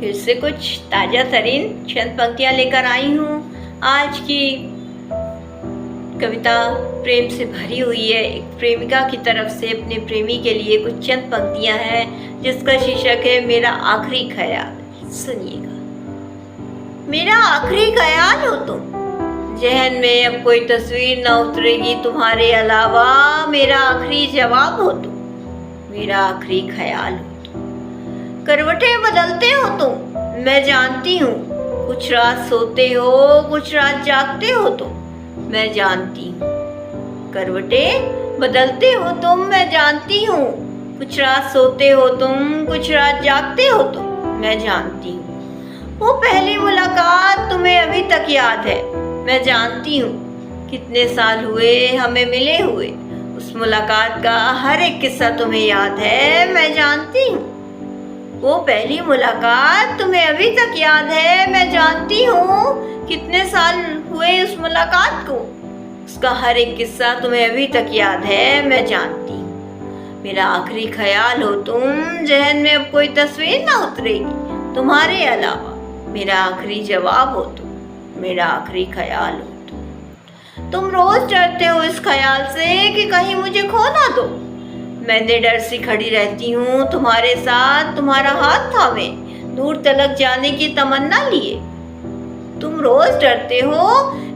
फिर से कुछ ताज़ा तरीन चंद पंक्तियाँ लेकर आई हूँ। आज की कविता प्रेम से भरी हुई है। एक प्रेमिका की तरफ से अपने प्रेमी के लिए कुछ चंद पंक्तियाँ हैं जिसका शीर्षक है मेरा आखिरी ख्याल। सुनिएगा। मेरा आखिरी ख्याल हो तुम, जहन में अब कोई तस्वीर न उतरेगी तुम्हारे अलावा। मेरा आखिरी जवाब हो तुम, मेरा आखिरी ख्याल हो तुम। करवटें बदलते हो तुम, मैं जानती हूँ। कुछ रात सोते हो, कुछ रात जागते हो तुम, मैं जानती हूँ। करवटें बदलते हो तुम, मैं जानती हूँ। कुछ रात सोते हो तुम, कुछ रात जागते हो तुम, मैं जानती हूँ। वो पहली मुलाकात तुम्हें अभी तक याद है, मैं जानती हूँ। कितने साल हुए हमें मिले हुए, उस मुलाकात का हर एक किस्सा तुम्हें याद है, मैं जानती हूँ। वो पहली मुलाकात तुम्हें अभी तक याद है, मैं जानती हूँ। कितने साल हुए उस मुलाकात को, उसका हर एक किस्सा तुम्हें अभी तक याद है, मैं जानती हूँ। मेरा आखिरी ख्याल हो तुम, जहन में अब कोई तस्वीर ना उतरेगी तुम्हारे अलावा। मेरा आखिरी जवाब हो तुम, मेरा आखिरी ख्याल हो तुम। रोज डरते हो इस ख्याल से कि कहीं मुझे खो ना दो। मैं निडर सी खड़ी रहती हूँ तुम्हारे साथ, तुम्हारा हाथ थामे, दूर तलक जाने की तमन्ना लिए। तुम रोज डरते हो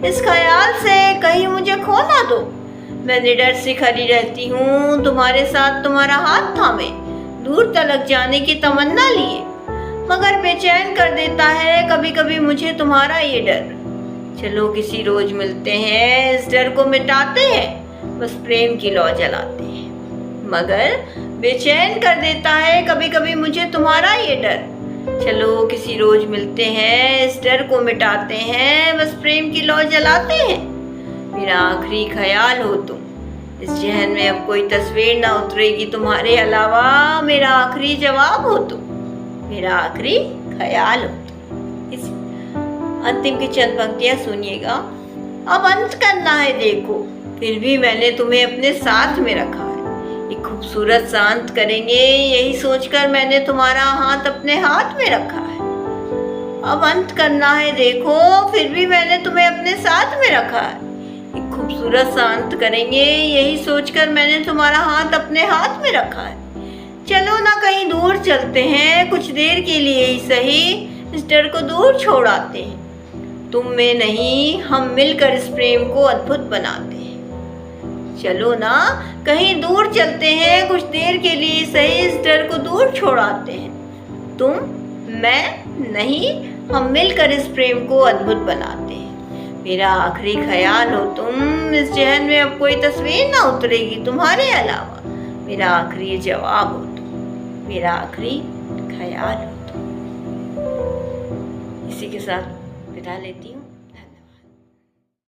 इस ख्याल से कहीं मुझे खो ना दो। मैं निडर सी खड़ी रहती हूँ तुम्हारे साथ, तुम्हारा हाथ थामे, दूर तलक जाने की तमन्ना लिए। मगर बेचैन कर देता है कभी कभी मुझे तुम्हारा ये डर। चलो किसी रोज मिलते हैं, इस डर को मिटाते हैं, बस प्रेम की लौ जलाते हैं। मगर बेचैन कर देता है कभी कभी मुझे तुम्हारा ये डर। चलो किसी रोज मिलते हैं, इस डर को मिटाते हैं, बस प्रेम की लौ जलाते हैं। मेरा आखिरी ख्याल हो तुम, इस जहन में अब कोई तस्वीर ना उतरेगी तुम्हारे अलावा। मेरा आखिरी जवाब हो तुम, मेरा आखिरी ख्याल हो तुम। इस अंतिम की चंद पंक्तियां सुनिएगा। अब अंत करना है देखो, फिर भी मैंने तुम्हें अपने साथ में रखा है। एक खूबसूरत सा अंत करेंगे, यही सोचकर मैंने तुम्हारा हाथ अपने हाथ में रखा है। अब अंत करना है देखो, फिर भी मैंने तुम्हें अपने साथ में रखा है। एक खूबसूरत सा अंत करेंगे, यही सोचकर मैंने तुम्हारा हाथ अपने हाथ में रखा है। चलो ना कहीं दूर चलते हैं, कुछ देर के लिए ही सही, इस डर को दूर छोड़ आते हैं। तुम में नहीं, हम मिलकर इस प्रेम को अद्भुत बनाते हैं। चलो ना कहीं दूर चलते हैं, कुछ देर के लिए सही, इस डर को दूर छोड़ आते हैं। तुम, मैं नहीं, हम मिलकर इस प्रेम को अद्भुत बनाते हैं। मेरा आखिरी ख्याल हो तुम, इस जहन में अब कोई तस्वीर ना उतरेगी तुम्हारे अलावा। मेरा आखिरी जवाब हो तुम, मेरा आखिरी ख्याल हो तुम। इसी के साथ विदा लेती हूँ।